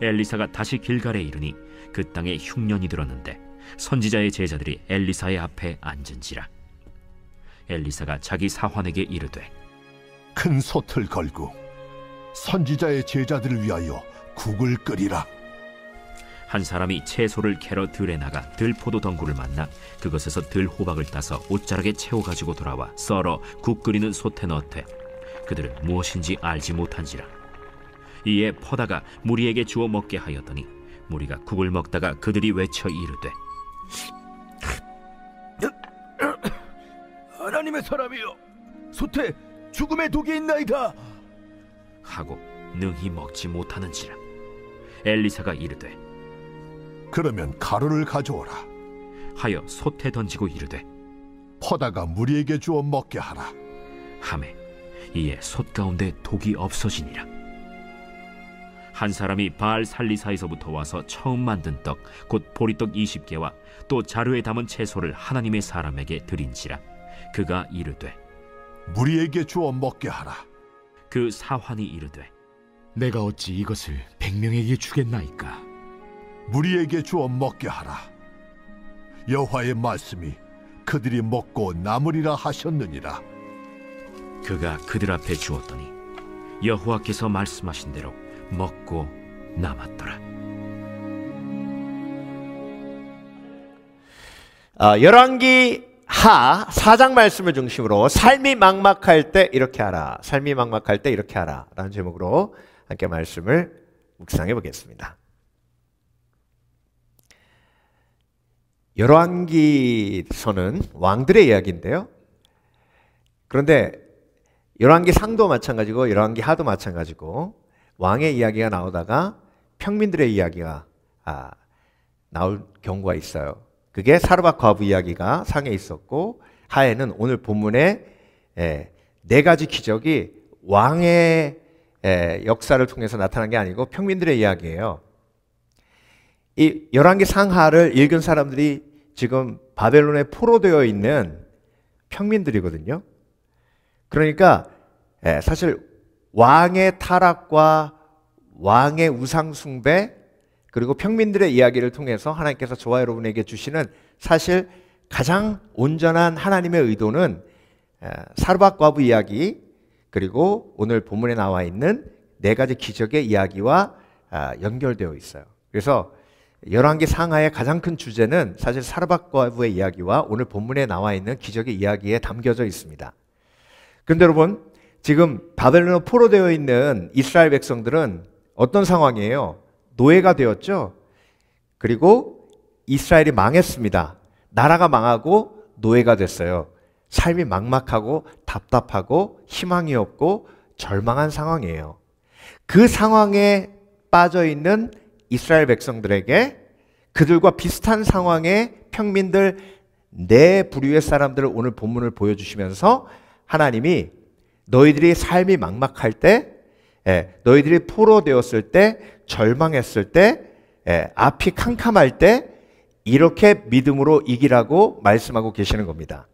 엘리사가 다시 길갈에 이르니 그 땅에 흉년이 들었는데 선지자의 제자들이 엘리사의 앞에 앉은지라. 엘리사가 자기 사환에게 이르되 큰 솥을 걸고 선지자의 제자들을 위하여 국을 끓이라. 한 사람이 채소를 캐러 들에 나가 들포도 덩굴을 만나 그것에서 들호박을 따서 옷자락에 채워가지고 돌아와 썰어 국 끓이는 솥에 넣되 그들은 무엇인지 알지 못한지라. 이에 퍼다가 무리에게 주어 먹게 하였더니 무리가 국을 먹다가 그들이 외쳐 이르되 하나님의 사람이여, 솥에 죽음의 독이 있나이다 하고 능히 먹지 못하는지라. 엘리사가 이르되 그러면 가루를 가져오라. 하여 솥에 던지고 이르되 퍼다가 무리에게 주어 먹게 하라. 하매 이에 솥 가운데 독이 없어지니라. 한 사람이 바알 살리사에서부터 와서 처음 만든 떡 곧 보리떡 20개와 또 자루에 담은 채소를 하나님의 사람에게 드린지라. 그가 이르되 무리에게 주어 먹게 하라. 그 사환이 이르되 내가 어찌 이것을 100명에게 주겠나이까? 무리에게 주어 먹게 하라. 여호와의 말씀이 그들이 먹고 남으리라 하셨느니라. 그가 그들 앞에 주었더니 여호와께서 말씀하신 대로 먹고 남았더라. 열왕기 하 4장 말씀을 중심으로 삶이 막막할 때 이렇게 하라, 삶이 막막할 때 이렇게 하라 라는 제목으로 함께 말씀을 묵상해 보겠습니다. 열왕기서는 왕들의 이야기인데요. 그런데 열왕기 상도 마찬가지고 열왕기 하도 마찬가지고 왕의 이야기가 나오다가 평민들의 이야기가 나올 경우가 있어요. 그게 사르밧 과부 이야기가 상에 있었고 하에는 오늘 본문에 네 가지 기적이 왕의 역사를 통해서 나타난 게 아니고 평민들의 이야기예요. 이 열왕기 상하를 읽은 사람들이 지금 바벨론에 포로되어 있는 평민들이거든요. 그러니까 사실 왕의 타락과 왕의 우상 숭배 그리고 평민들의 이야기를 통해서 하나님께서 저와 여러분에게 주시는 사실 가장 온전한 하나님의 의도는 사르밧 과부 이야기 그리고 오늘 본문에 나와 있는 네 가지 기적의 이야기와 연결되어 있어요. 그래서 열왕기 상하의 가장 큰 주제는 사실 사르밧 과부의 이야기와 오늘 본문에 나와 있는 기적의 이야기에 담겨져 있습니다. 그런데 여러분, 지금 바벨론에 포로되어 있는 이스라엘 백성들은 어떤 상황이에요? 노예가 되었죠. 그리고 이스라엘이 망했습니다. 나라가 망하고 노예가 됐어요. 삶이 막막하고 답답하고 희망이 없고 절망한 상황이에요. 그 상황에 빠져 있는 이스라엘 백성들에게 그들과 비슷한 상황의 평민들 네 부류의 사람들을 오늘 본문을 보여주시면서 하나님이 너희들이 삶이 막막할 때, 너희들이 포로되었을 때, 절망했을 때, 앞이 캄캄할 때 이렇게 믿음으로 이기라고 말씀하고 계시는 겁니다.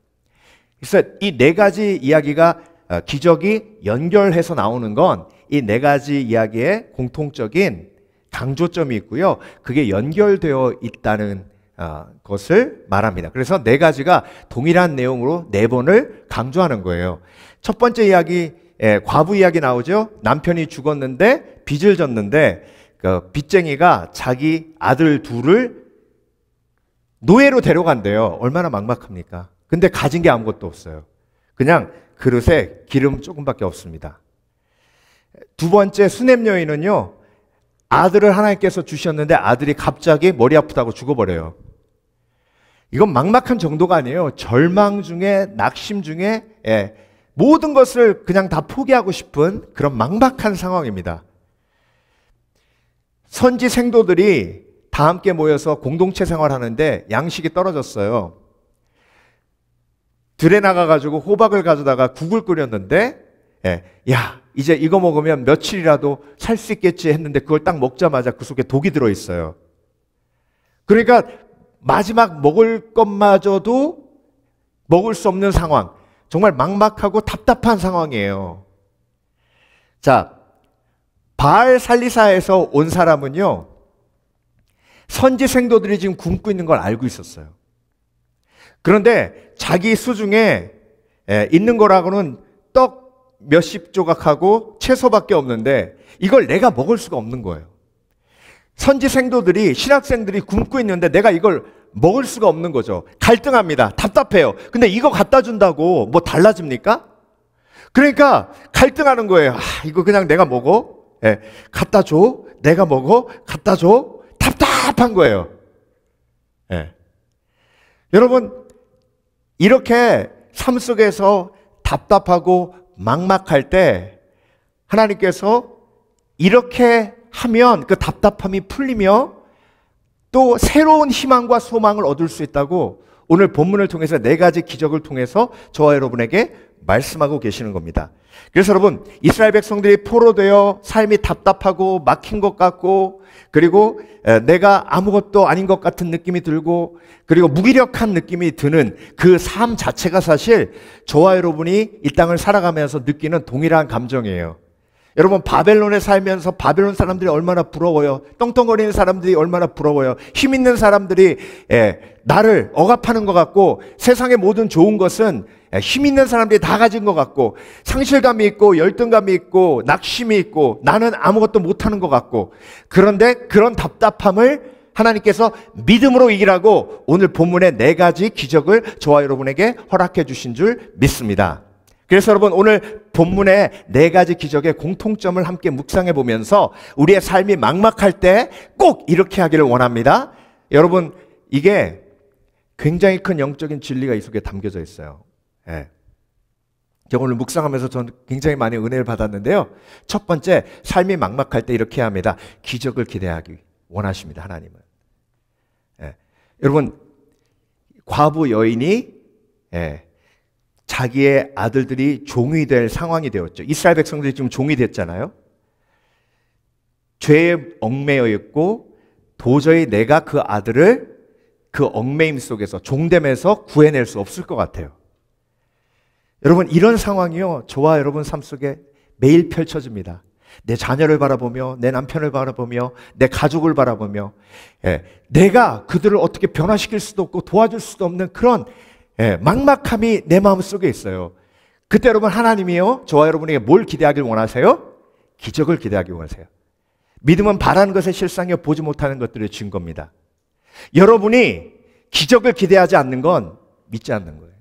그래서 이 네 가지 이야기가 기적이 연결해서 나오는 건 이 네 가지 이야기의 공통적인 강조점이 있고요. 그게 연결되어 있다는 것을 말합니다. 그래서 네 가지가 동일한 내용으로 네 번을 강조하는 거예요. 첫 번째 이야기, 과부 이야기 나오죠. 남편이 죽었는데 빚을 졌는데 그 빚쟁이가 자기 아들 둘을 노예로 데려간대요. 얼마나 막막합니까? 근데 가진 게 아무것도 없어요. 그냥 그릇에 기름 조금밖에 없습니다. 두 번째 수넴 여인은요, 아들을 하나님께서 주셨는데 아들이 갑자기 머리 아프다고 죽어버려요. 이건 막막한 정도가 아니에요. 절망 중에, 낙심 중에 모든 것을 그냥 다 포기하고 싶은 그런 막막한 상황입니다. 선지 생도들이 다 함께 모여서 공동체 생활하는데 양식이 떨어졌어요. 들에 나가가지고 호박을 가져다가 국을 끓였는데 야, 이제 이거 먹으면 며칠이라도 살 수 있겠지 했는데 그걸 딱 먹자마자 그 속에 독이 들어있어요. 그러니까 마지막 먹을 것마저도 먹을 수 없는 상황, 정말 막막하고 답답한 상황이에요. 자, 바알 살리사에서 온 사람은요, 선지 생도들이 지금 굶고 있는 걸 알고 있었어요. 그런데 자기 수중에 있는 거라고는 떡 몇십 조각하고 채소밖에 없는데 이걸 내가 먹을 수가 없는 거예요. 선지 생도들이, 신학생들이 굶고 있는데 내가 이걸 먹을 수가 없는 거죠. 갈등합니다. 답답해요. 근데 이거 갖다 준다고 뭐 달라집니까? 그러니까 갈등하는 거예요. 이거 그냥 내가 먹어? 갖다 줘? 내가 먹어? 갖다 줘? 답답한 거예요. 여러분, 이렇게 삶 속에서 답답하고 막막할 때 하나님께서 이렇게 하면 그 답답함이 풀리며 또 새로운 희망과 소망을 얻을 수 있다고 오늘 본문을 통해서 4가지 기적을 통해서 저와 여러분에게 말씀하고 계시는 겁니다. 그래서 여러분, 이스라엘 백성들이 포로되어 삶이 답답하고 막힌 것 같고, 그리고 내가 아무것도 아닌 것 같은 느낌이 들고, 그리고 무기력한 느낌이 드는 그 삶 자체가 사실 저와 여러분이 이 땅을 살아가면서 느끼는 동일한 감정이에요. 여러분, 바벨론에 살면서 바벨론 사람들이 얼마나 부러워요. 떵떵거리는 사람들이 얼마나 부러워요. 힘 있는 사람들이 나를 억압하는 것 같고, 세상의 모든 좋은 것은 힘 있는 사람들이 다 가진 것 같고, 상실감이 있고 열등감이 있고 낙심이 있고 나는 아무것도 못하는 것 같고, 그런데 그런 답답함을 하나님께서 믿음으로 이기라고 오늘 본문의 4가지 기적을 저와 여러분에게 허락해 주신 줄 믿습니다. 그래서 여러분, 오늘 본문의 4가지 기적의 공통점을 함께 묵상해 보면서 우리의 삶이 막막할 때 꼭 이렇게 하기를 원합니다. 여러분, 이게 굉장히 큰 영적인 진리가 이 속에 담겨져 있어요. 제가 오늘 묵상하면서 저는 굉장히 많이 은혜를 받았는데요. 첫 번째, 삶이 막막할 때 이렇게 합니다. 기적을 기대하기 원하십니다, 하나님은. 여러분, 과부 여인이 자기의 아들들이 종이 될 상황이 되었죠. 이스라엘 백성들이 지금 종이 됐잖아요. 죄에 얽매여 있고 도저히 내가 그 아들을 그 얽매임 속에서, 종됨에서 구해낼 수 없을 것 같아요. 여러분, 이런 상황이요, 저와 여러분 삶 속에 매일 펼쳐집니다. 내 자녀를 바라보며, 내 남편을 바라보며, 내 가족을 바라보며, 내가 그들을 어떻게 변화시킬 수도 없고 도와줄 수도 없는 그런 막막함이 내 마음 속에 있어요. 그때 여러분, 하나님이요, 저와 여러분에게 뭘 기대하길 원하세요? 기적을 기대하길 원하세요. 믿음은 바라는 것의 실상이요, 보지 못하는 것들의 증거입니다. 여러분이 기적을 기대하지 않는 건 믿지 않는 거예요.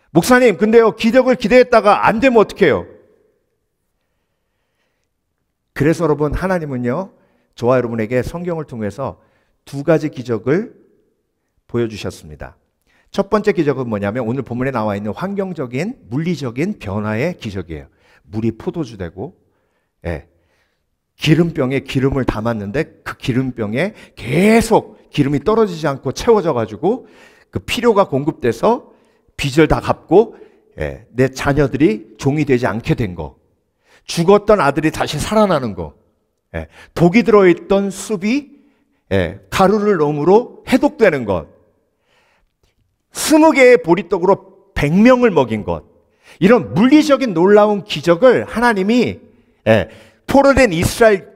목사님, 근데요, 기적을 기대했다가 안 되면 어떡해요? 그래서 여러분, 하나님은요, 저와 여러분에게 성경을 통해서 2가지 기적을 보여주셨습니다. 첫 번째 기적은 뭐냐면 오늘 본문에 나와 있는 환경적인, 물리적인 변화의 기적이에요. 물이 포도주 되고, 기름병에 기름을 담았는데 그 기름병에 계속 기름이 떨어지지 않고 채워져 가지고 그 필요가 공급돼서 빚을 다 갚고 내 자녀들이 종이 되지 않게 된 거, 죽었던 아들이 다시 살아나는 거, 독이 들어있던 숲이 가루를 넣음으로 해독되는 것, 20개의 보리떡으로 100명을 먹인 것, 이런 물리적인 놀라운 기적을 하나님이 포로된 이스라엘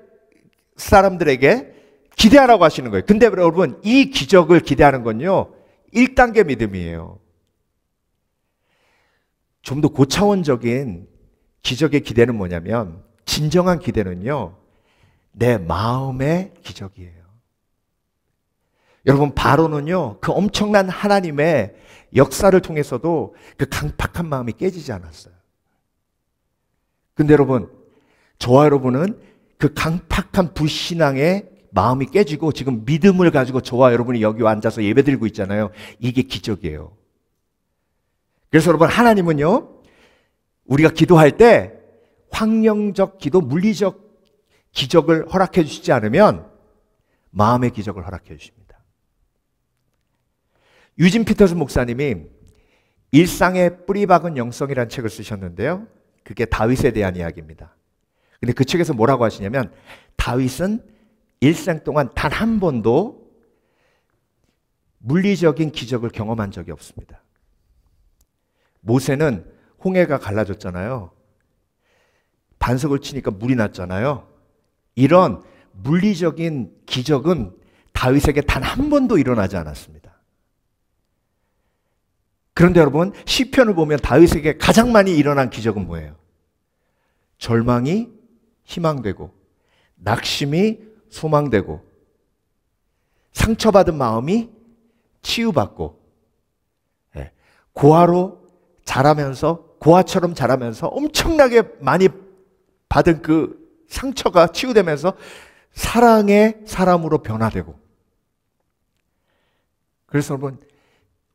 사람들에게 기대하라고 하시는 거예요. 근데 여러분, 이 기적을 기대하는 건요, 1단계 믿음이에요. 좀 더 고차원적인 기적의 기대는 뭐냐면, 진정한 기대는요, 내 마음의 기적이에요. 여러분, 바로는요, 그 엄청난 하나님의 역사를 통해서도 그 강팍한 마음이 깨지지 않았어요. 근데 여러분, 저와 여러분은 그 강팍한 불신앙의 마음이 깨지고 지금 믿음을 가지고 저와 여러분이 여기 앉아서 예배드리고 있잖아요. 이게 기적이에요. 그래서 여러분, 하나님은요, 우리가 기도할 때 환경적 기도, 물리적 기적을 허락해 주시지 않으면 마음의 기적을 허락해 주십니다. 유진 피터슨 목사님이 일상의 뿌리박은 영성이라는 책을 쓰셨는데요. 그게 다윗에 대한 이야기입니다. 근데 그 책에서 뭐라고 하시냐면, 다윗은 일생 동안 단 한 번도 물리적인 기적을 경험한 적이 없습니다. 모세는 홍해가 갈라졌잖아요. 반석을 치니까 물이 났잖아요. 이런 물리적인 기적은 다윗에게 단 한 번도 일어나지 않았습니다. 그런데 여러분, 시편을 보면 다윗에게 가장 많이 일어난 기적은 뭐예요? 절망이 희망되고, 낙심이 소망되고, 상처받은 마음이 치유받고, 고아로 자라면서, 고아처럼 자라면서 엄청나게 많이 받은 그 상처가 치유되면서 사랑의 사람으로 변화되고. 그래서 여러분,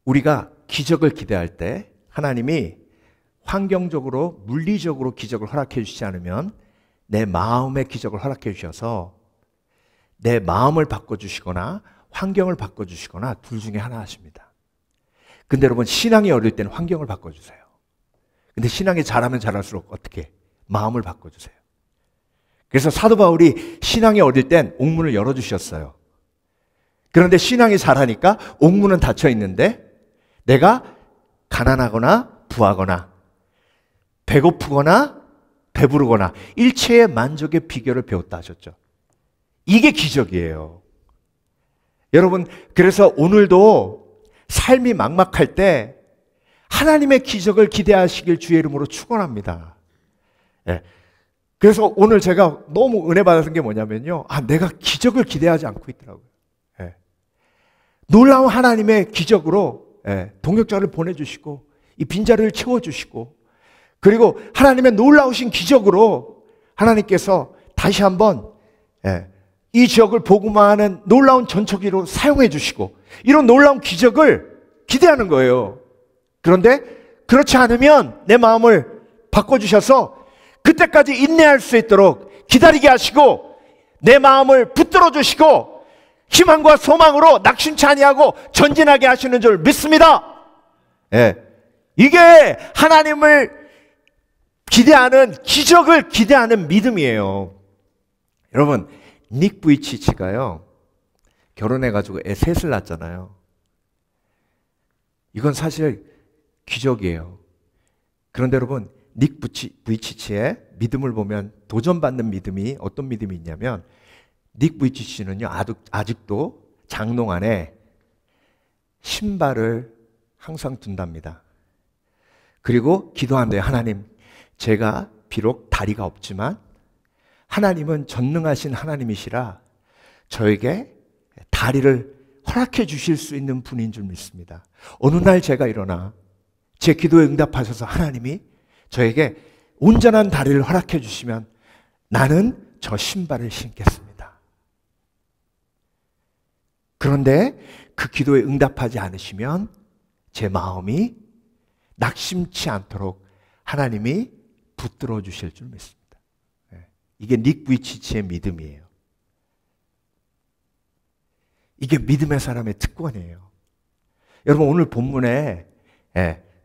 우리가 기적을 기대할 때 하나님이 환경적으로, 물리적으로 기적을 허락해 주시지 않으면 내 마음의 기적을 허락해 주셔서 내 마음을 바꿔주시거나 환경을 바꿔주시거나 둘 중에 하나 하십니다. 근데 여러분, 신앙이 어릴 때는 환경을 바꿔주세요. 근데 신앙이 자라면 자랄수록 어떻게? 마음을 바꿔주세요. 그래서 사도 바울이 신앙이 어릴 땐 옥문을 열어주셨어요. 그런데 신앙이 자라니까 옥문은 닫혀 있는데 내가 가난하거나 부하거나 배고프거나 배부르거나 일체의 만족의 비결을 배웠다 하셨죠. 이게 기적이에요. 여러분, 그래서 오늘도 삶이 막막할 때 하나님의 기적을 기대하시길 주의 이름으로 축원합니다. 그래서 오늘 제가 너무 은혜 받았던 게 뭐냐면요, 내가 기적을 기대하지 않고 있더라고요. 놀라운 하나님의 기적으로 동역자를 보내주시고 이 빈자리를 채워주시고, 그리고 하나님의 놀라우신 기적으로 하나님께서 다시 한번 이 지역을 복음화하는 놀라운 전초기로 사용해 주시고, 이런 놀라운 기적을 기대하는 거예요. 그런데 그렇지 않으면 내 마음을 바꿔주셔서 그때까지 인내할 수 있도록 기다리게 하시고 내 마음을 붙들어 주시고 희망과 소망으로 낙심치 아니하고 전진하게 하시는 줄 믿습니다. 이게 하나님을 기대하는, 기적을 기대하는 믿음이에요. 여러분, 닉 부이치치가요, 결혼해가지고 애 셋을 낳았잖아요. 이건 사실 기적이에요. 그런데 여러분, 닉 부이치치의 믿음을 보면 도전받는 믿음이 어떤 믿음이 있냐면, 닉 부이치치는요, 아직도 장롱 안에 신발을 항상 둔답니다. 그리고 기도한대요. 하나님, 제가 비록 다리가 없지만 하나님은 전능하신 하나님이시라 저에게 다리를 허락해 주실 수 있는 분인 줄 믿습니다. 어느 날 제가 일어나 제 기도에 응답하셔서 하나님이 저에게 온전한 다리를 허락해 주시면 나는 저 신발을 신겠습니다. 그런데 그 기도에 응답하지 않으시면 제 마음이 낙심치 않도록 하나님이 붙들어 주실 줄 믿습니다. 이게 닉 부이치치의 믿음이에요. 이게 믿음의 사람의 특권이에요. 여러분, 오늘 본문에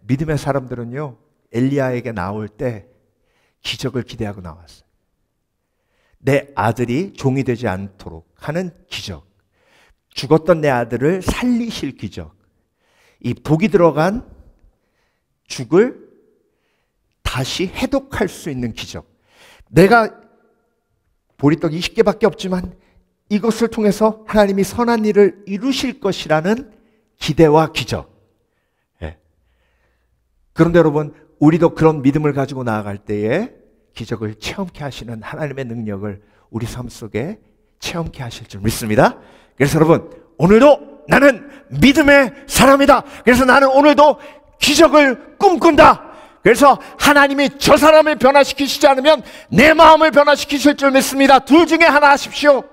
믿음의 사람들은요, 엘리야에게 나올 때 기적을 기대하고 나왔어요. 내 아들이 종이 되지 않도록 하는 기적, 죽었던 내 아들을 살리실 기적, 이 독이 들어간 죽을 다시 해독할 수 있는 기적. 내가 보리떡 20개밖에 없지만 이것을 통해서 하나님이 선한 일을 이루실 것이라는 기대와 기적. 그런데 여러분, 우리도 그런 믿음을 가지고 나아갈 때에 기적을 체험케 하시는 하나님의 능력을 우리 삶 속에 체험케 하실 줄 믿습니다. 그래서 여러분, 오늘도 나는 믿음의 사람이다. 그래서 나는 오늘도 기적을 꿈꾼다. 그래서 하나님이 저 사람을 변화시키시지 않으면 내 마음을 변화시키실 줄 믿습니다. 둘 중에 하나 하십시오.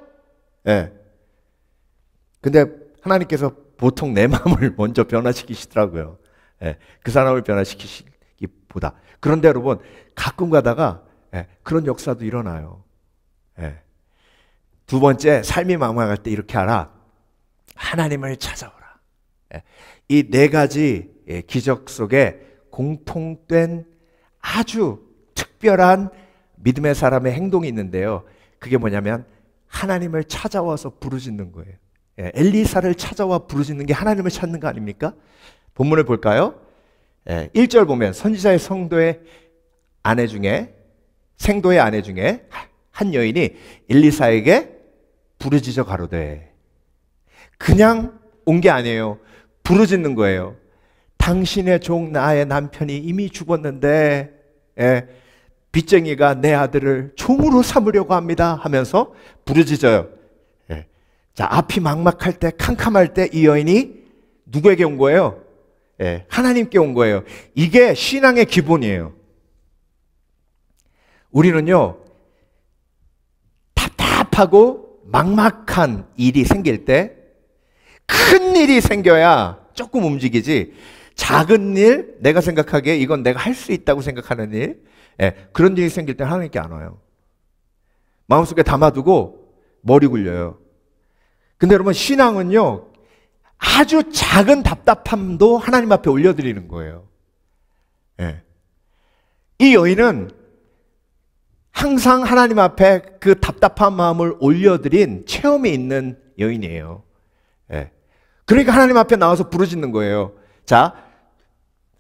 근데 하나님께서 보통 내 마음을 먼저 변화시키시더라고요. 그 사람을 변화시키기보다. 그런데 여러분, 가끔 가다가 그런 역사도 일어나요. 두 번째, 삶이 막막할 때 이렇게 하라. 하나님을 찾아오라. 이 네 가지 기적 속에 공통된 아주 특별한 믿음의 사람의 행동이 있는데요. 그게 뭐냐면 하나님을 찾아와서 부르짖는 거예요. 엘리사를 찾아와 부르짖는 게 하나님을 찾는 거 아닙니까? 본문을 볼까요? 1절 보면 선지자의 성도의 아내 중에 생도의 아내 중에 한 여인이 엘리사에게 부르짖어 가로되, 그냥 온 게 아니에요. 부르짖는 거예요. 당신의 종 나의 남편이 이미 죽었는데 빚쟁이가 내 아들을 종으로 삼으려고 합니다 하면서 부르짖어요. 자, 앞이 막막할 때, 캄캄할 때 이 여인이 누구에게 온 거예요? 하나님께 온 거예요. 이게 신앙의 기본이에요. 우리는요, 답답하고 막막한 일이 생길 때, 큰 일이 생겨야 조금 움직이지, 작은 일, 내가 생각하기에 이건 내가 할 수 있다고 생각하는 일, 그런 일이 생길 때 하나님께 안 와요. 마음속에 담아두고 머리 굴려요. 근데 여러분, 신앙은요, 아주 작은 답답함도 하나님 앞에 올려드리는 거예요. 이 여인은 항상 하나님 앞에 그 답답한 마음을 올려드린 체험이 있는 여인이에요. 그러니까 하나님 앞에 나와서 부르짖는 거예요. 자,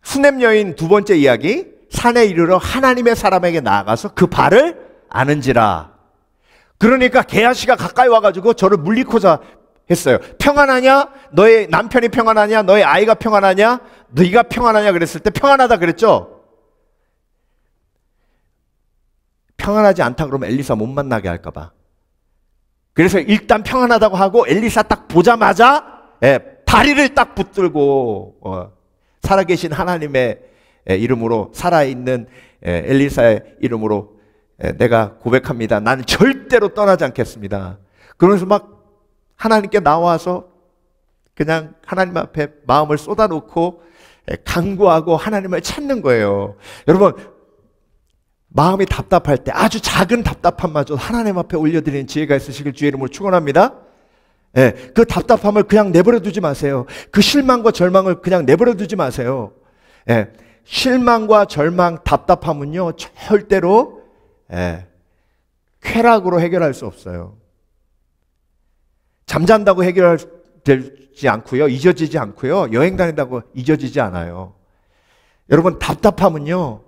수넴 여인 두 번째 이야기, 산에 이르러 하나님의 사람에게 나아가서 그 발을 아는지라. 그러니까 게하시가 가까이 와가지고 저를 물리고자 했어요. 평안하냐? 너의 남편이 평안하냐? 너의 아이가 평안하냐? 네가 평안하냐? 그랬을 때 평안하다 그랬죠? 평안하지 않다 그러면 엘리사 못 만나게 할까봐. 그래서 일단 평안하다고 하고 엘리사 딱 보자마자 다리를 딱 붙들고 살아계신 하나님의 이름으로, 살아있는 엘리사의 이름으로 내가 고백합니다. 나는 절대로 떠나지 않겠습니다. 그러면서 막 하나님께 나와서 그냥 하나님 앞에 마음을 쏟아놓고 간구하고 하나님을 찾는 거예요. 여러분, 마음이 답답할 때 아주 작은 답답함마저 하나님 앞에 올려드리는 지혜가 있으시길 주의 이름으로 축원합니다. 그 답답함을 그냥 내버려 두지 마세요. 그 실망과 절망을 그냥 내버려 두지 마세요. 실망과 절망, 답답함은요, 절대로 쾌락으로 해결할 수 없어요. 잠잔다고 해결되지 않고요, 잊어지지 않고요, 여행 다닌다고 잊어지지 않아요. 여러분, 답답함은요,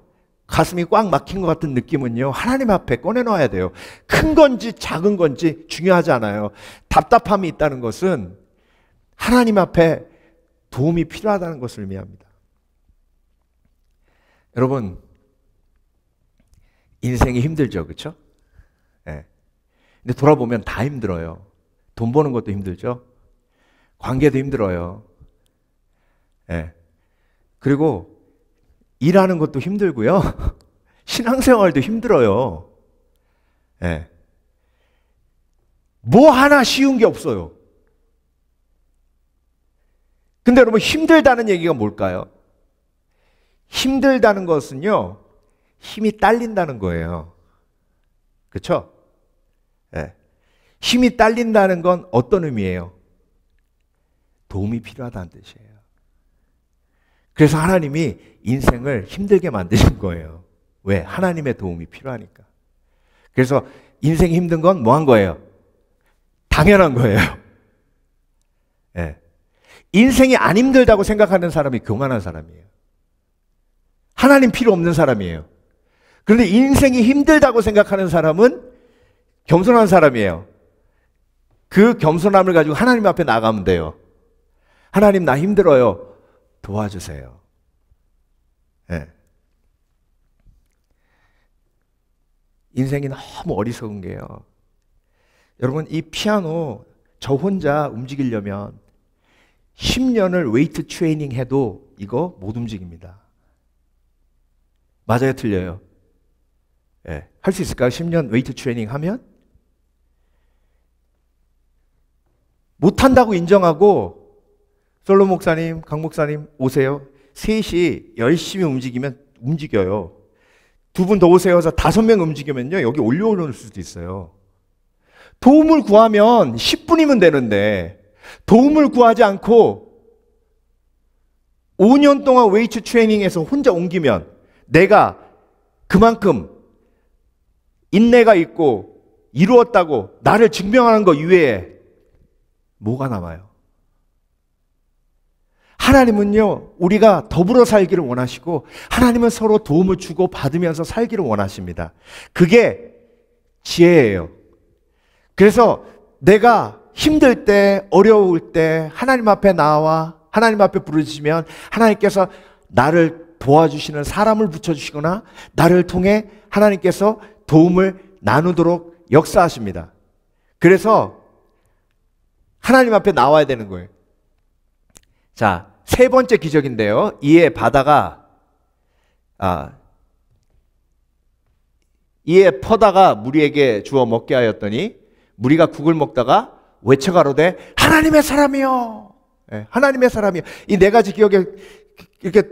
가슴이 꽉 막힌 것 같은 느낌은요, 하나님 앞에 꺼내놔야 돼요. 큰 건지 작은 건지 중요하지 않아요. 답답함이 있다는 것은 하나님 앞에 도움이 필요하다는 것을 의미합니다. 여러분, 인생이 힘들죠, 그렇죠? 근데 돌아보면 다 힘들어요. 돈 버는 것도 힘들죠. 관계도 힘들어요. 그리고 일하는 것도 힘들고요. 신앙생활도 힘들어요. 뭐 하나 쉬운 게 없어요. 근데 여러분, 힘들다는 얘기가 뭘까요? 힘들다는 것은요, 힘이 딸린다는 거예요. 그렇죠? 힘이 딸린다는 건 어떤 의미예요? 도움이 필요하다는 뜻이에요. 그래서 하나님이 인생을 힘들게 만드신 거예요. 왜? 하나님의 도움이 필요하니까. 그래서 인생이 힘든 건 뭐 한 거예요? 당연한 거예요. 인생이 안 힘들다고 생각하는 사람이 교만한 사람이에요. 하나님 필요 없는 사람이에요. 그런데 인생이 힘들다고 생각하는 사람은 겸손한 사람이에요. 그 겸손함을 가지고 하나님 앞에 나가면 돼요. 하나님, 나 힘들어요. 도와주세요. 인생이 너무 어리석은 게요, 여러분, 이 피아노 저 혼자 움직이려면 10년을 웨이트 트레이닝 해도 이거 못 움직입니다. 맞아요, 틀려요? 할 수 있을까요? 10년 웨이트 트레이닝 하면? 못한다고 인정하고, 솔로 목사님, 강 목사님 오세요. 셋이 열심히 움직이면 움직여요. 두 분 더 오세요 해서 5명 움직이면요, 여기 올려올 수도 있어요. 도움을 구하면 10분이면 되는데, 도움을 구하지 않고 5년 동안 웨이트 트레이닝에서 혼자 옮기면 내가 그만큼 인내가 있고 이루었다고 나를 증명하는 것 이외에 뭐가 남아요? 하나님은요, 우리가 더불어 살기를 원하시고 하나님은 서로 도움을 주고 받으면서 살기를 원하십니다. 그게 지혜예요. 그래서 내가 힘들 때, 어려울 때 하나님 앞에 나와 하나님 앞에 부르시면 하나님께서 나를 도와주시는 사람을 붙여주시거나 나를 통해 하나님께서 도움을 나누도록 역사하십니다. 그래서 하나님 앞에 나와야 되는 거예요. 자, 세 번째 기적인데요. 이에 퍼다가 무리에게 주어 먹게 하였더니 무리가 국을 먹다가 외쳐가로되 하나님의 사람이요. 네, 하나님의 사람이요. 이 네 가지 기억에 이렇게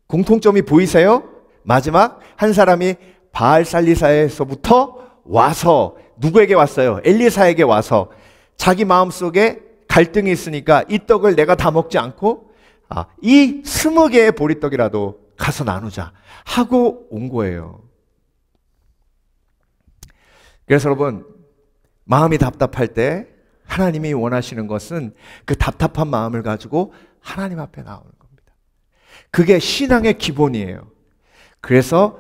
공통점이 보이세요? 마지막 한 사람이 바알살리사에서부터 와서 누구에게 왔어요? 엘리사에게 와서 자기 마음속에 갈등이 있으니까 이 떡을 내가 다 먹지 않고 이 20개의 보리떡이라도 가서 나누자 하고 온 거예요. 그래서 여러분, 마음이 답답할 때 하나님이 원하시는 것은 그 답답한 마음을 가지고 하나님 앞에 나오는 겁니다. 그게 신앙의 기본이에요. 그래서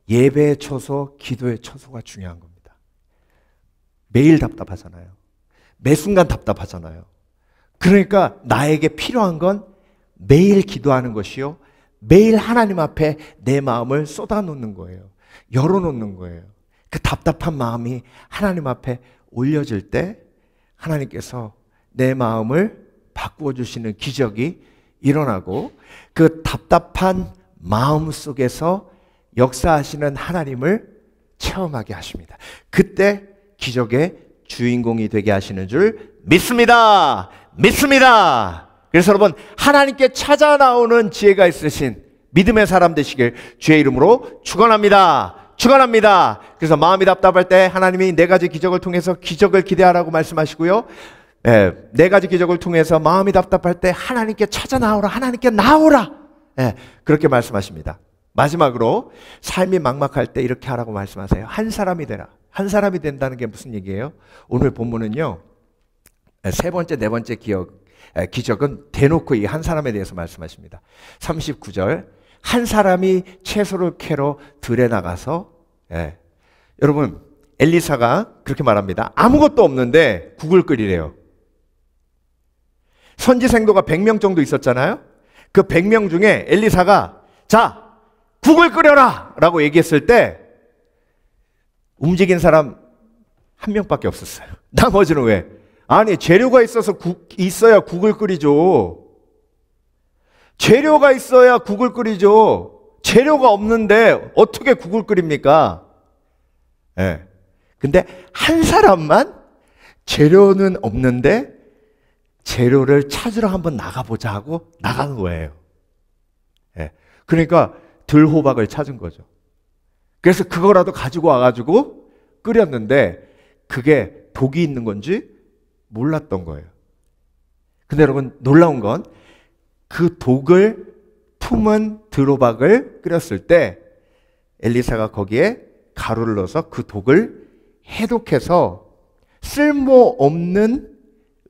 예배의 처소, 기도의 처소가 중요한 겁니다. 매일 답답하잖아요. 매 순간 답답하잖아요. 그러니까 나에게 필요한 건 매일 기도하는 것이요, 매일 하나님 앞에 내 마음을 쏟아놓는 거예요. 열어놓는 거예요. 그 답답한 마음이 하나님 앞에 올려질 때 하나님께서 내 마음을 바꾸어 주시는 기적이 일어나고 그 답답한 마음 속에서 역사하시는 하나님을 체험하게 하십니다. 그때 기적의 주인공이 되게 하시는 줄 믿습니다. 믿습니다. 그래서 여러분, 하나님께 찾아 나오는 지혜가 있으신 믿음의 사람 되시길 주의 이름으로 축원합니다. 축원합니다. 그래서 마음이 답답할 때 하나님이 네 가지 기적을 통해서 기적을 기대하라고 말씀하시고요. 네 가지 기적을 통해서 마음이 답답할 때 하나님께 찾아 나오라, 하나님께 나오라, 그렇게 말씀하십니다. 마지막으로 삶이 막막할 때 이렇게 하라고 말씀하세요. 한 사람이 되라. 한 사람이 된다는 게 무슨 얘기예요? 오늘 본문은요, 세 번째, 네 번째 기적은 대놓고 이 한 사람에 대해서 말씀하십니다. 39절, 한 사람이 채소를 캐러 들에 나가서, 여러분, 엘리사가 그렇게 말합니다. 아무것도 없는데 국을 끓이래요. 선지생도가 100명 정도 있었잖아요. 그 100명 중에 엘리사가 자, 국을 끓여라 라고 얘기했을 때 움직인 사람 한 명밖에 없었어요. 나머지는 왜? 아니, 재료가 있어야 국을 끓이죠. 재료가 있어야 국을 끓이죠. 재료가 없는데 어떻게 국을 끓입니까? 근데 한 사람만 재료는 없는데 재료를 찾으러 한번 나가보자 하고 나간 거예요. 그러니까 들호박을 찾은 거죠. 그래서 그거라도 가지고 와가지고 끓였는데 그게 독이 있는 건지 몰랐던 거예요. 근데 여러분, 놀라운 건 그 독을 품은 들호박을 끓였을 때 엘리사가 거기에 가루를 넣어서 그 독을 해독해서 쓸모없는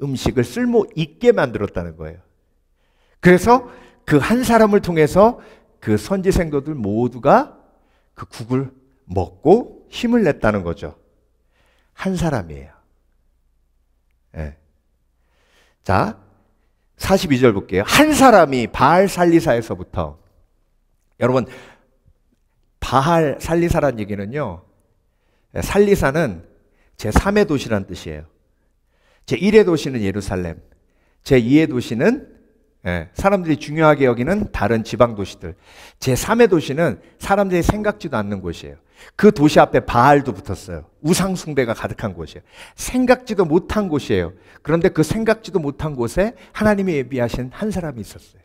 음식을 쓸모 있게 만들었다는 거예요. 그래서 그 한 사람을 통해서 그 선지생도들 모두가 그 국을 먹고 힘을 냈다는 거죠. 한 사람이에요. 자, 42절 볼게요. 한 사람이 바알살리사에서부터, 여러분, 바알살리사란 얘기는요, 살리사는 제3의 도시란 뜻이에요. 제1의 도시는 예루살렘, 제2의 도시는 사람들이 중요하게 여기는 다른 지방 도시들, 제3의 도시는 사람들이 생각지도 않는 곳이에요. 그 도시 앞에 바알도 붙었어요. 우상 숭배가 가득한 곳이에요. 생각지도 못한 곳이에요. 그런데 그 생각지도 못한 곳에 하나님이 예비하신 한 사람이 있었어요.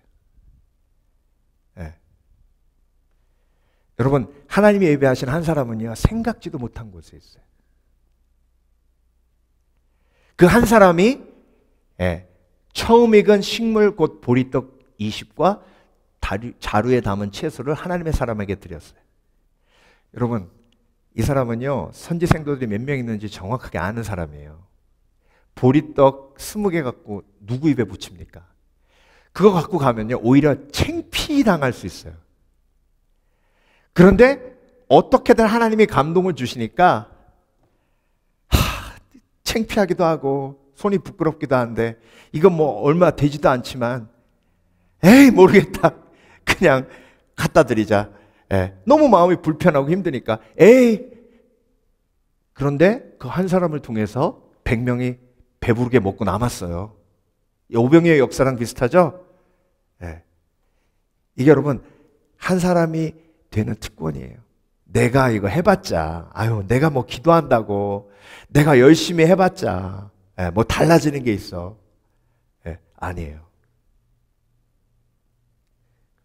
여러분, 하나님이 예비하신 한 사람은요, 생각지도 못한 곳에 있어요. 그 한 사람이 처음 익은 식물 곧 보리떡 20과 자루에 담은 채소를 하나님의 사람에게 드렸어요. 여러분, 이 사람은요, 선지생도들이 몇 명 있는지 정확하게 아는 사람이에요. 보리떡 20개 갖고 누구 입에 붙입니까? 그거 갖고 가면요, 오히려 창피당할 수 있어요. 그런데 어떻게든 하나님이 감동을 주시니까 창피하기도 하고 손이 부끄럽기도 한데 이건 뭐 얼마 되지도 않지만 에이 모르겠다, 그냥 갖다 드리자. 너무 마음이 불편하고 힘드니까 에이. 그런데 그 한 사람을 통해서 100명이 배부르게 먹고 남았어요. 오병이의 역사랑 비슷하죠? 이게 여러분 한 사람이 되는 특권이에요. 내가 이거 해봤자, 내가 뭐 기도한다고 내가 열심히 해봤자 뭐 달라지는 게 있어. 아니에요.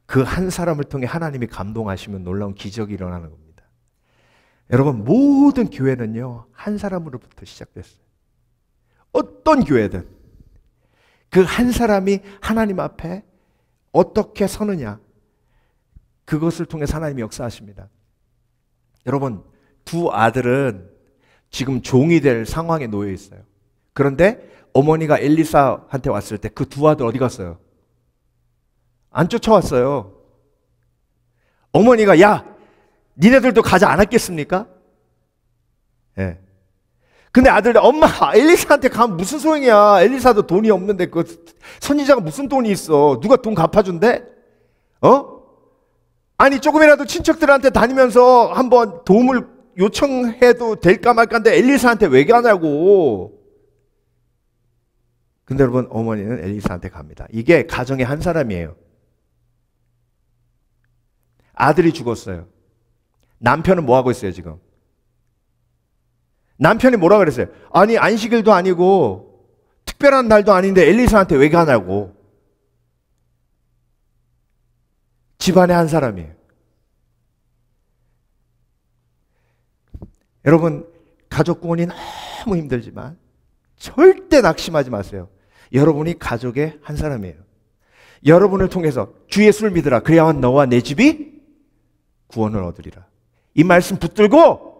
그 한 사람을 통해 하나님이 감동하시면 놀라운 기적이 일어나는 겁니다. 여러분, 모든 교회는요 한 사람으로부터 시작됐어요. 어떤 교회든 그 한 사람이 하나님 앞에 어떻게 서느냐, 그것을 통해서 하나님이 역사하십니다. 여러분, 두 아들은 지금 종이 될 상황에 놓여 있어요. 그런데 어머니가 엘리사한테 왔을 때 그 두 아들 어디 갔어요? 안 쫓아왔어요. 어머니가 야, 니네들도 가지 않았겠습니까? 근데 아들들, 엄마, 엘리사한테 가면 무슨 소용이야. 엘리사도 돈이 없는데 그 선지자가 무슨 돈이 있어. 누가 돈 갚아준대? 아니 조금이라도 친척들한테 다니면서 한번 도움을 요청해도 될까 말까인데 엘리사한테 왜 가냐고. 근데 여러분, 어머니는 엘리사한테 갑니다. 이게 가정의 한 사람이에요. 아들이 죽었어요. 남편은 뭐 하고 있어요 지금? 남편이 뭐라 그랬어요? 아니 안식일도 아니고 특별한 날도 아닌데 엘리사한테 왜 가냐고. 집안의 한 사람이에요. 여러분, 가족 구원이 너무 힘들지만 절대 낙심하지 마세요. 여러분이 가족의 한 사람이에요. 여러분을 통해서 주 예수를 믿으라, 그래야만 너와 내 집이 구원을 얻으리라. 이 말씀 붙들고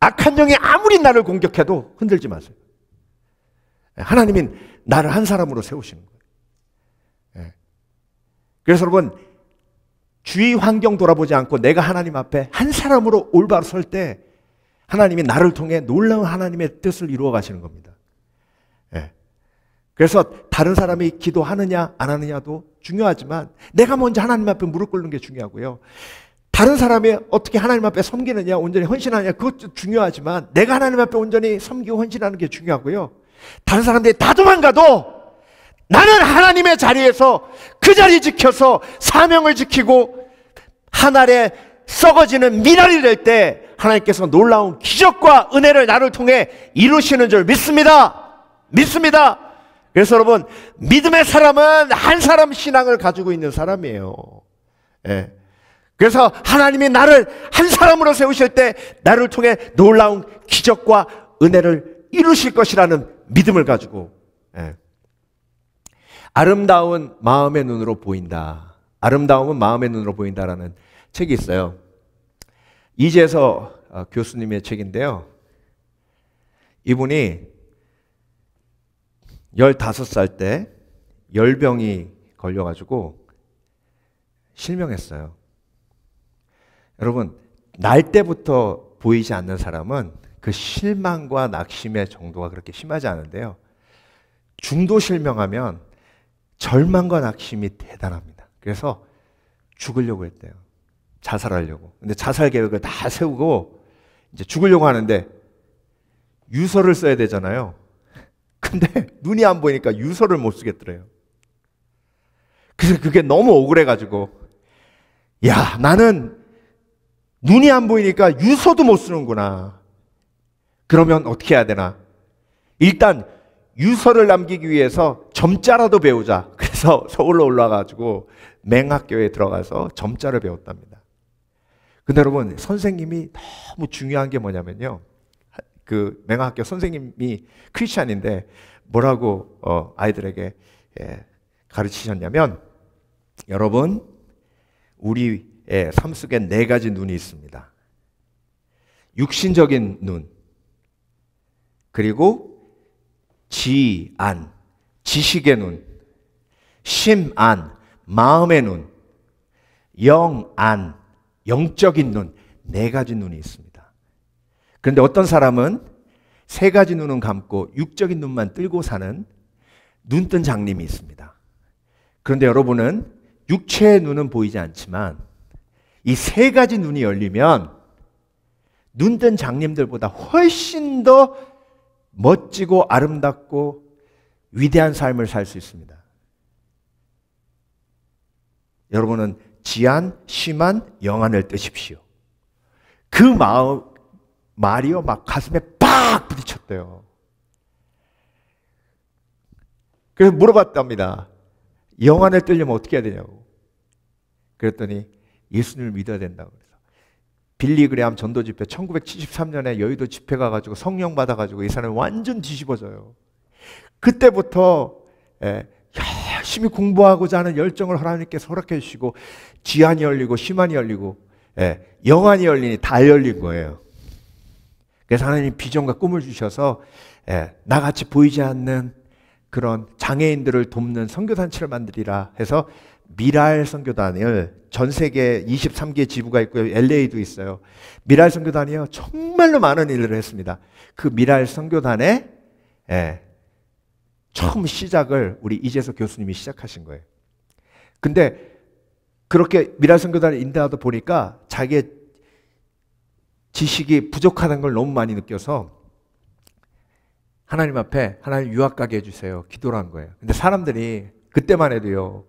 악한 영이 아무리 나를 공격해도 흔들지 마세요. 하나님이 나를 한 사람으로 세우시는 거예요. 그래서 여러분, 주위 환경 돌아보지 않고 내가 하나님 앞에 한 사람으로 올바로 설 때 하나님이 나를 통해 놀라운 하나님의 뜻을 이루어 가시는 겁니다. 그래서 다른 사람이 기도하느냐 안 하느냐도 중요하지만 내가 먼저 하나님 앞에 무릎 꿇는 게 중요하고요. 다른 사람이 어떻게 하나님 앞에 섬기느냐, 온전히 헌신하느냐, 그것도 중요하지만 내가 하나님 앞에 온전히 섬기고 헌신하는 게 중요하고요. 다른 사람들이 다 도망가도 나는 하나님의 자리에서 그 자리 지켜서 사명을 지키고 한 알에 썩어지는 미랄이 될 때 하나님께서 놀라운 기적과 은혜를 나를 통해 이루시는 줄 믿습니다. 믿습니다. 그래서 여러분, 믿음의 사람은 한 사람 신앙을 가지고 있는 사람이에요. 그래서 하나님이 나를 한 사람으로 세우실 때 나를 통해 놀라운 기적과 은혜를 이루실 것이라는 믿음을 가지고, 아름다운 마음의 눈으로 보인다. 아름다움은 마음의 눈으로 보인다라는 책이 있어요. 이재서 교수님의 책인데요. 이분이 15살 때 열병이 걸려가지고 실명했어요. 여러분, 날 때부터 보이지 않는 사람은 그 실망과 낙심의 정도가 그렇게 심하지 않은데요. 중도 실명하면 절망과 낙심이 대단합니다. 그래서 죽으려고 했대요. 자살하려고. 근데 자살 계획을 다 세우고 이제 죽으려고 하는데 유서를 써야 되잖아요. 근데 눈이 안 보이니까 유서를 못 쓰겠더래요. 그래서 그게 너무 억울해가지고, 야, 나는 눈이 안 보이니까 유서도 못 쓰는구나. 그러면 어떻게 해야 되나? 일단 유서를 남기기 위해서 점자라도 배우자. 그래서 서울로 올라가가지고 맹학교에 들어가서 점자를 배웠답니다. 근데 여러분, 선생님이 너무 중요한 게 뭐냐면요. 그 맹학교 선생님이 크리스찬인데 뭐라고 아이들에게 가르치셨냐면, 여러분, 우리의 삶 속에 4가지 눈이 있습니다. 육신적인 눈, 그리고 지식의 눈, 심안, 마음의 눈, 영안, 영적인 눈, 네 가지 눈이 있습니다. 그런데 어떤 사람은 세 가지 눈은 감고 육적인 눈만 뜰고 사는 눈뜬 장님이 있습니다. 그런데 여러분은 육체의 눈은 보이지 않지만 이 세 가지 눈이 열리면 눈뜬 장님들보다 훨씬 더 멋지고 아름답고 위대한 삶을 살 수 있습니다. 여러분은 지안, 심안, 영안을 뜨십시오. 그 말이요 막 가슴에 팍 부딪혔대요. 그래서 물어봤답니다. 영안을 뜨려면 어떻게 해야 되냐고. 그랬더니 예수님을 믿어야 된다고. 그래서 빌리그레암 전도 집회 1973년에 여의도 집회 가가지고 성령 받아가지고 이 사람이 완전 뒤집어져요. 그때부터 열심히 공부하고자 하는 열정을 하나님께서 허락해 주시고 지안이 열리고 심안이 열리고 영안이 열리니 다 열린 거예요. 그래서 하나님 비전과 꿈을 주셔서 나같이 보이지 않는 그런 장애인들을 돕는 선교단체를 만들리라 해서 미랄 선교단을 전 세계 23개 지부가 있고요. LA도 있어요. 미랄 선교단이요. 정말로 많은 일을 했습니다. 그 미랄 선교단의 처음 시작을 우리 이재석 교수님이 시작하신 거예요. 근데 그렇게 미랄 선교단을 인도하다 보니까 자기의 지식이 부족하다는 걸 너무 많이 느껴서 하나님 앞에 하나님 유학 가게 해주세요. 기도를 한 거예요. 근데 사람들이 그때만 해도요.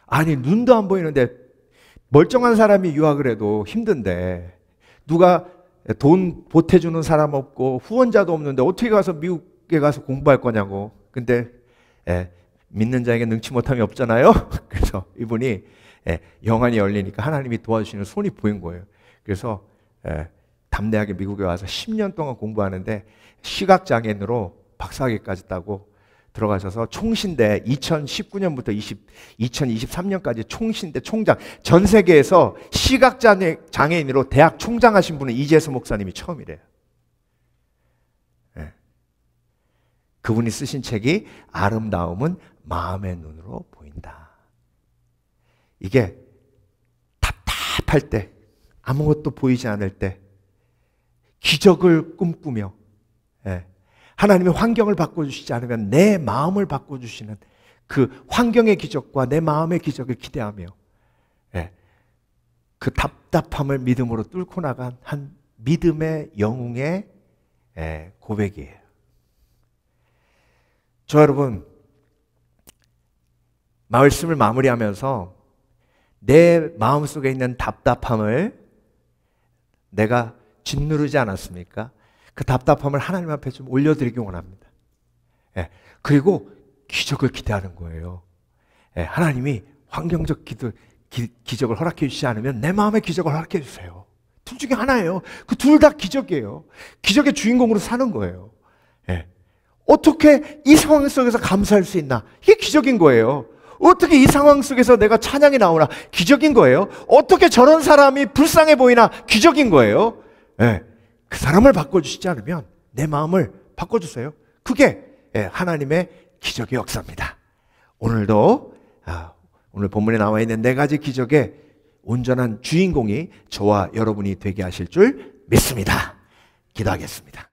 아니 눈도 안 보이는데 멀쩡한 사람이 유학을 해도 힘든데 누가 돈 보태주는 사람 없고 후원자도 없는데 어떻게 가서 미국에 가서 공부할 거냐고. 근데 믿는 자에게 능치 못함이 없잖아요. 그래서 이분이 영안이 열리니까 하나님이 도와주시는 손이 보인 거예요. 그래서 담대하게 미국에 와서 10년 동안 공부하는데 시각장애인으로 박사학위까지 따고 들어가셔서 총신대 2019년부터 2023년까지 총신대 총장, 전 세계에서 시각장애인으로 대학 총장하신 분은 이재수 목사님이 처음이래요. 그분이 쓰신 책이 아름다움은 마음의 눈으로 보인다. 이게 답답할 때, 아무것도 보이지 않을 때 기적을 꿈꾸며 하나님의 환경을 바꿔주시지 않으면 내 마음을 바꿔주시는 그 환경의 기적과 내 마음의 기적을 기대하며 그 답답함을 믿음으로 뚫고 나간 한 믿음의 영웅의 고백이에요. 저 여러분, 말씀을 마무리하면서 내 마음속에 있는 답답함을 내가 짓누르지 않았습니까? 그 답답함을 하나님 앞에 좀 올려드리기 원합니다. 그리고 기적을 기대하는 거예요. 하나님이 환경적 기적을 허락해 주시지 않으면 내 마음의 기적을 허락해 주세요. 둘 중에 하나예요. 그 둘 다 기적이에요. 기적의 주인공으로 사는 거예요. 어떻게 이 상황 속에서 감사할 수 있나? 이게 기적인 거예요. 어떻게 이 상황 속에서 내가 찬양이 나오나? 기적인 거예요. 어떻게 저런 사람이 불쌍해 보이나? 기적인 거예요. 그 사람을 바꿔주시지 않으면 내 마음을 바꿔주세요. 그게 하나님의 기적의 역사입니다. 오늘도 오늘 본문에 나와 있는 네 가지 기적의 온전한 주인공이 저와 여러분이 되게 하실 줄 믿습니다. 기도하겠습니다.